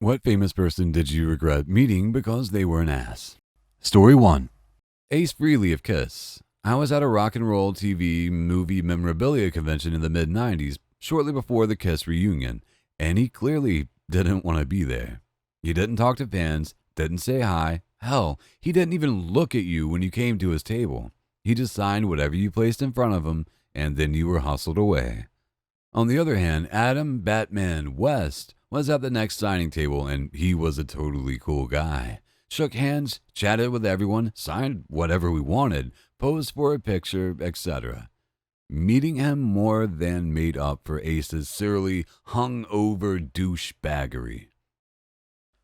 What famous person did you regret meeting because they were an ass? Story 1. Ace Frehley of Kiss. I was at a rock and roll TV movie memorabilia convention in the mid 90s, shortly before the Kiss reunion, and he clearly didn't want to be there. He didn't talk to fans, didn't say hi. Hell, he didn't even look at you when you came to his table. He just signed whatever you placed in front of him, and then you were hustled away. On the other hand, Adam Batman West was at the next signing table, and he was a totally cool guy. Shook hands, chatted with everyone, signed whatever we wanted, posed for a picture, etc. Meeting him more than made up for Ace's surly, hung-over douchebaggery.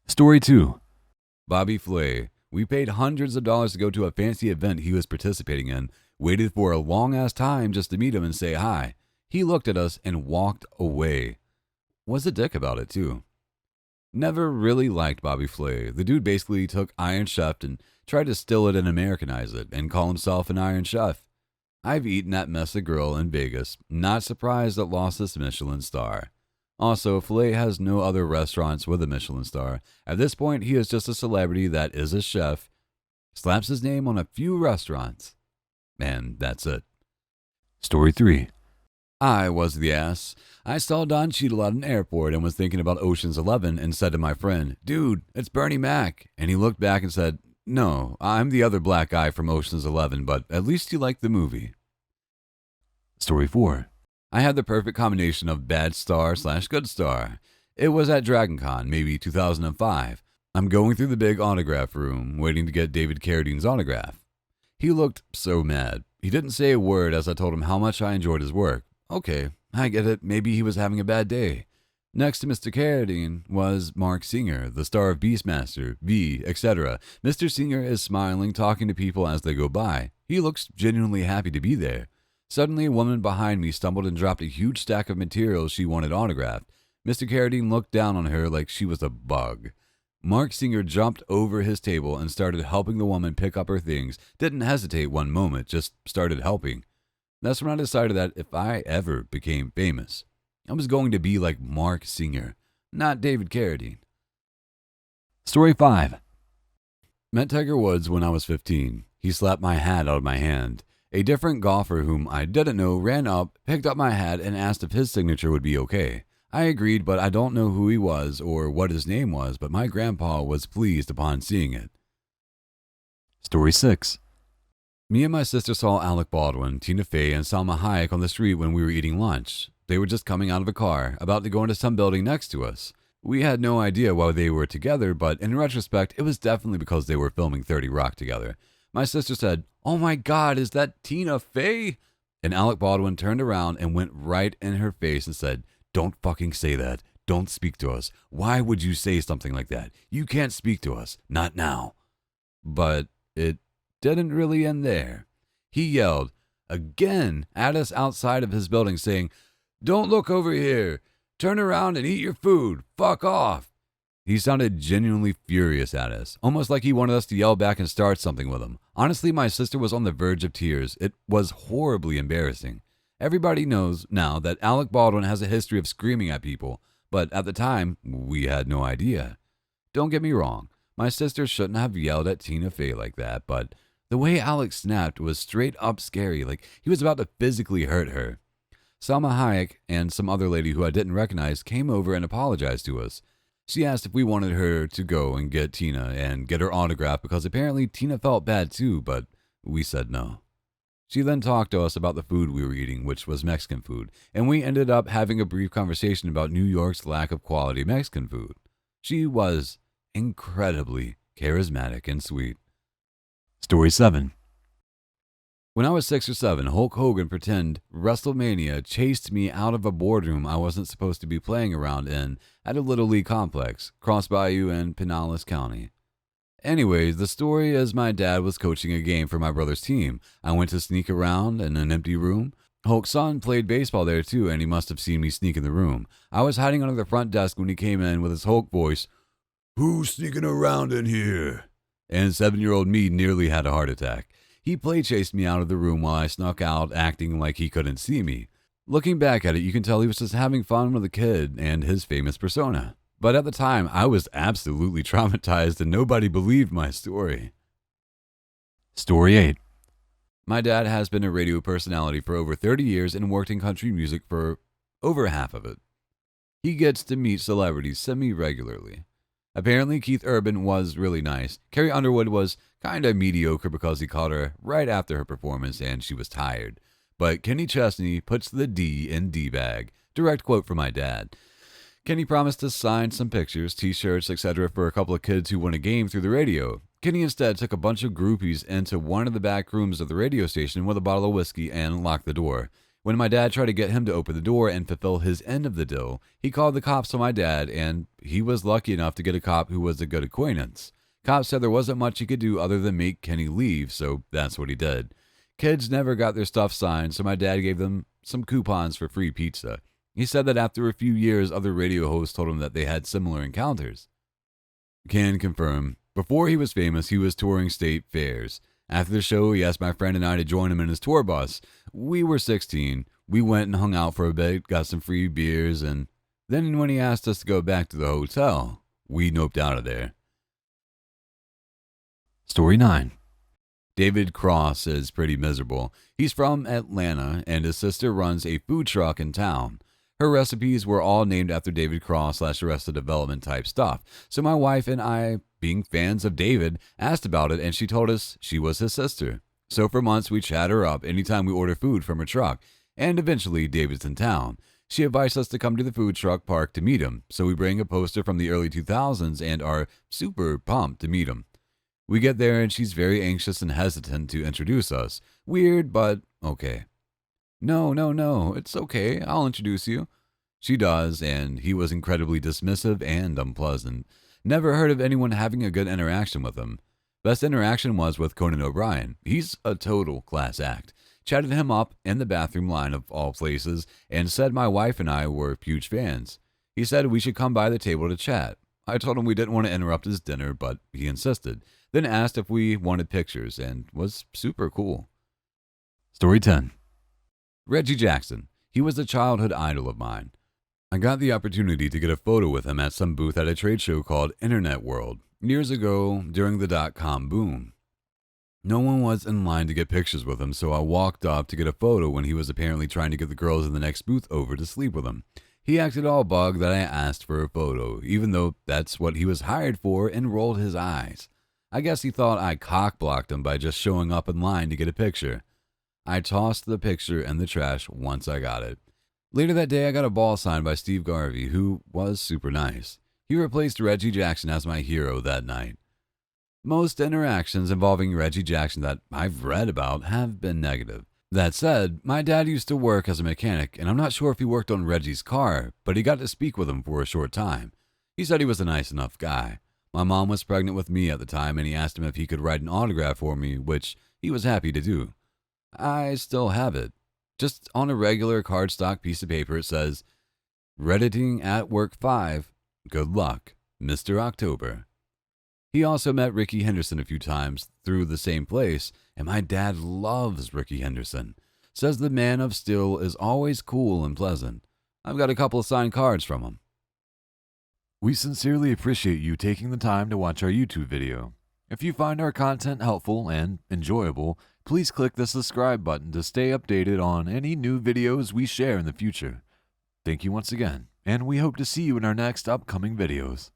Story 2. Bobby Flay. We paid hundreds of dollars to go to a fancy event he was participating in, waited for a long-ass time just to meet him and say hi. He looked at us and walked away. Was a dick about it, too. Never really liked Bobby Flay. The dude basically took Iron Chef and tried to steal it and Americanize it and call himself an Iron Chef. I've eaten that mess of grill in Vegas. Not surprised it lost its Michelin star. Also, Flay has no other restaurants with a Michelin star. At this point, he is just a celebrity that is a chef, slaps his name on a few restaurants, and that's it. Story 3. I was the ass. I saw Don Cheadle at an airport and was thinking about Ocean's 11 and said to my friend, "Dude, it's Bernie Mac." And he looked back and said, "No, I'm the other black guy from Ocean's 11, but at least you liked the movie." Story 4. I had the perfect combination of bad star / good star. It was at DragonCon, maybe 2005. I'm going through the big autograph room, waiting to get David Carradine's autograph. He looked so mad. He didn't say a word as I told him how much I enjoyed his work. Okay, I get it. Maybe he was having a bad day. Next to Mr. Carradine was Mark Singer, the star of Beastmaster, V, etc. Mr. Singer is smiling, talking to people as they go by. He looks genuinely happy to be there. Suddenly, a woman behind me stumbled and dropped a huge stack of materials she wanted autographed. Mr. Carradine looked down on her like she was a bug. Mark Singer jumped over his table and started helping the woman pick up her things. Didn't hesitate one moment, just started helping. That's when I decided that if I ever became famous, I was going to be like Mark Singer, not David Carradine. Story 5. Met Tiger Woods when I was 15. He slapped my hat out of my hand. A different golfer whom I didn't know ran up, picked up my hat, and asked if his signature would be okay. I agreed, but I don't know who he was or what his name was, but my grandpa was pleased upon seeing it. Story 6. Me and my sister saw Alec Baldwin, Tina Fey, and Salma Hayek on the street when we were eating lunch. They were just coming out of a car, about to go into some building next to us. We had no idea why they were together, but in retrospect, it was definitely because they were filming 30 Rock together. My sister said, "Oh my God, is that Tina Fey?" And Alec Baldwin turned around and went right in her face and said, "Don't fucking say that. Don't speak to us. Why would you say something like that? You can't speak to us. Not now." But it didn't really end there. He yelled again at us outside of his building saying, "Don't look over here. Turn around and eat your food. Fuck off." He sounded genuinely furious at us, almost like he wanted us to yell back and start something with him. Honestly, my sister was on the verge of tears. It was horribly embarrassing. Everybody knows now that Alec Baldwin has a history of screaming at people, but at the time, we had no idea. Don't get me wrong, my sister shouldn't have yelled at Tina Fey like that, but the way Alex snapped was straight up scary, like he was about to physically hurt her. Salma Hayek and some other lady who I didn't recognize came over and apologized to us. She asked if we wanted her to go and get Tina and get her autograph because apparently Tina felt bad too, but we said no. She then talked to us about the food we were eating, which was Mexican food, and we ended up having a brief conversation about New York's lack of quality Mexican food. She was incredibly charismatic and sweet. Story 7. When I was 6 or 7, Hulk Hogan pretend WrestleMania chased me out of a boardroom I wasn't supposed to be playing around in at a Little League complex, Cross Bayou in Pinellas County. Anyways, the story is my dad was coaching a game for my brother's team. I went to sneak around in an empty room. Hulk's son played baseball there too, and he must have seen me sneak in the room. I was hiding under the front desk when he came in with his Hulk voice, "Who's sneaking around in here?" And 7-year-old me nearly had a heart attack. He play chased me out of the room while I snuck out, acting like he couldn't see me. Looking back at it, you can tell he was just having fun with a kid and his famous persona. But at the time, I was absolutely traumatized and nobody believed my story. Story 8. My dad has been a radio personality for over 30 years and worked in country music for over half of it. He gets to meet celebrities semi-regularly. Apparently, Keith Urban was really nice. Carrie Underwood was kinda mediocre because he called her right after her performance and she was tired. But Kenny Chesney puts the D in D-bag. Direct quote from my dad. Kenny promised to sign some pictures, t-shirts, etc. for a couple of kids who won a game through the radio. Kenny instead took a bunch of groupies into one of the back rooms of the radio station with a bottle of whiskey and locked the door. When my dad tried to get him to open the door and fulfill his end of the deal, he called the cops on my dad, and he was lucky enough to get a cop who was a good acquaintance. Cops said there wasn't much he could do other than make Kenny leave, so that's what he did. Kids never got their stuff signed, so my dad gave them some coupons for free pizza. He said that after a few years, other radio hosts told him that they had similar encounters. Can confirm, before he was famous, he was touring state fairs. After the show, he asked my friend and I to join him in his tour bus. We were 16. We went and hung out for a bit, got some free beers, and then when he asked us to go back to the hotel, we noped out of there. Story 9. David Cross is pretty miserable. He's from Atlanta, and his sister runs a food truck in town. Her recipes were all named after David Cross / Arrested Development type stuff. So my wife and I, being fans of David, asked about it and she told us she was his sister. So for months we chat her up anytime we order food from her truck. And eventually David's in town. She invites us to come to the food truck park to meet him. So we bring a poster from the early 2000s and are super pumped to meet him. We get there and she's very anxious and hesitant to introduce us. Weird, but okay. No, it's okay, I'll introduce you. She does, and he was incredibly dismissive and unpleasant. Never heard of anyone having a good interaction with him. Best interaction was with Conan O'Brien. He's a total class act. Chatted him up in the bathroom line of all places, and said my wife and I were huge fans. He said we should come by the table to chat. I told him we didn't want to interrupt his dinner, but he insisted. Then asked if we wanted pictures, and was super cool. Story 10. Reggie Jackson. He was a childhood idol of mine. I got the opportunity to get a photo with him at some booth at a trade show called Internet World, years ago during the .com boom. No one was in line to get pictures with him, so I walked up to get a photo when he was apparently trying to get the girls in the next booth over to sleep with him. He acted all bugged that I asked for a photo, even though that's what he was hired for, and rolled his eyes. I guess he thought I cock-blocked him by just showing up in line to get a picture. I tossed the picture in the trash once I got it. Later that day, I got a ball signed by Steve Garvey, who was super nice. He replaced Reggie Jackson as my hero that night. Most interactions involving Reggie Jackson that I've read about have been negative. That said, my dad used to work as a mechanic, and I'm not sure if he worked on Reggie's car, but he got to speak with him for a short time. He said he was a nice enough guy. My mom was pregnant with me at the time, and he asked him if he could write an autograph for me, which he was happy to do. I still have it. Just on a regular cardstock piece of paper, it says, "Redditing at work 5. Good luck, Mr. October." He also met Ricky Henderson a few times through the same place, and my dad loves Ricky Henderson. Says the man of steel is always cool and pleasant. I've got a couple of signed cards from him. We sincerely appreciate you taking the time to watch our YouTube video. If you find our content helpful and enjoyable, please click the subscribe button to stay updated on any new videos we share in the future. Thank you once again, and we hope to see you in our next upcoming videos.